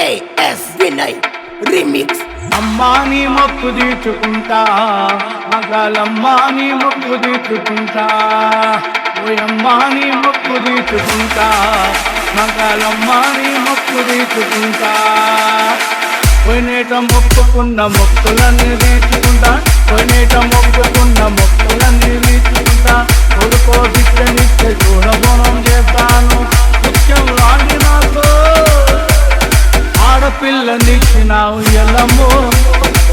AS Vinay Remix. అమ్మా నీ మొక్కు తీర్చుకుంటా మగాలమ్మా నీ మొక్కు తీర్చుకుంటా ఓయమ్మా నీ మొక్కు తీర్చుకుంటా మగాలమ్మా నీ మొక్కు తీర్చుకుంటా పోయినేట మొక్కుకున్న మొక్కులన్నీ తీర్చుకుంటా పోయినేట మొక్కుకున్న మొక్కులన్నీ తీర్చుకుంటా కొడుకో దిక్కనిచ్చే చూడబోనం చేస్తాను ముఖ్యం రాని నాకు ఆడపిల్లనిచ్చినావు ఎల్లమ్మో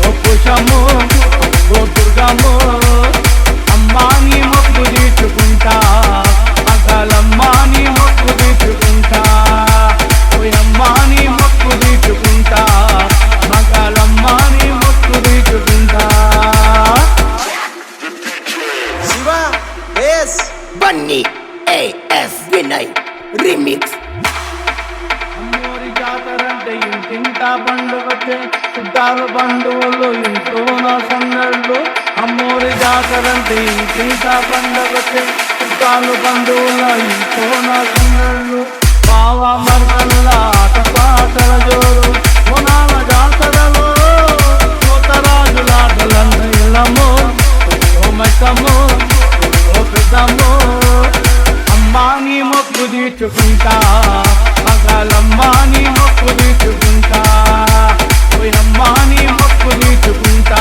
ఓ పుషమ్మో ఓ దుర్గమ్మో అమ్మా నీ మొక్కు తీర్చుకుంటా మగాలమ్మా నీ మొక్కు తీర్చుకుంటా ఓయమ్మా నీ మొక్కు తీర్చుకుంటా మగాలమ్మా నీ మొక్కు తీర్చుకుంటా Shiva S Bunny AS Vinay Remix. అమ్మోరి జాతరంటే ఇంటింటా పండుగతే చుట్టాలు బంధువులు ఇంట్లోన సందళ్ళు అమ్మోరి జాతరంటే ఇంటింటా పండుగతే చుట్టాలు బంధువుల ఇంట్లోన సందళ్ళు బావ మరకల్ల ఆటపాటల జోరు కొనాల జాతరలో కోతరాజులాటలంత ఇళ్ళమ్మో ఓ మెత్తమ్మో ఓ పెద్దమ్మో అమ్మా నీ మొక్కు తీర్చుకుంటా మగాలమ్మా నీ మొక్కు తీర్చుకుంటా ఓయమ్మా నీ మొక్కు తీర్చుకుంటా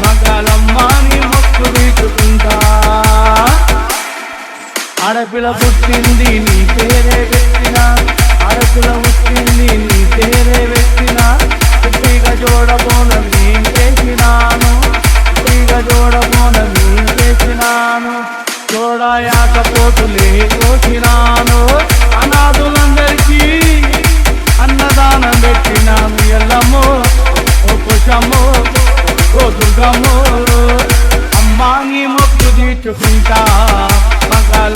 మగాలమ్మా నీ మొక్కు తీర్చుకుంటా ఆడపిల్ల పుట్టింది నీ పేరే పెట్టిన ఆడపిల్ల పుట్టింది నీ పేరే పెట్టిన పుట్టిగా చూడబోన నేను చేసినాను పుట్టిగా చూడబోన నేను చేసినాను చూడయాకపోతులే కోసినాను అనాథులందరికీ అన్నదానం పెట్టినాను ఎల్లమ్మో ఓ పుషమ్మో ఓ దుర్గమ్మో అమ్మా నీ మొక్కు తీర్చుకుంటా మగాల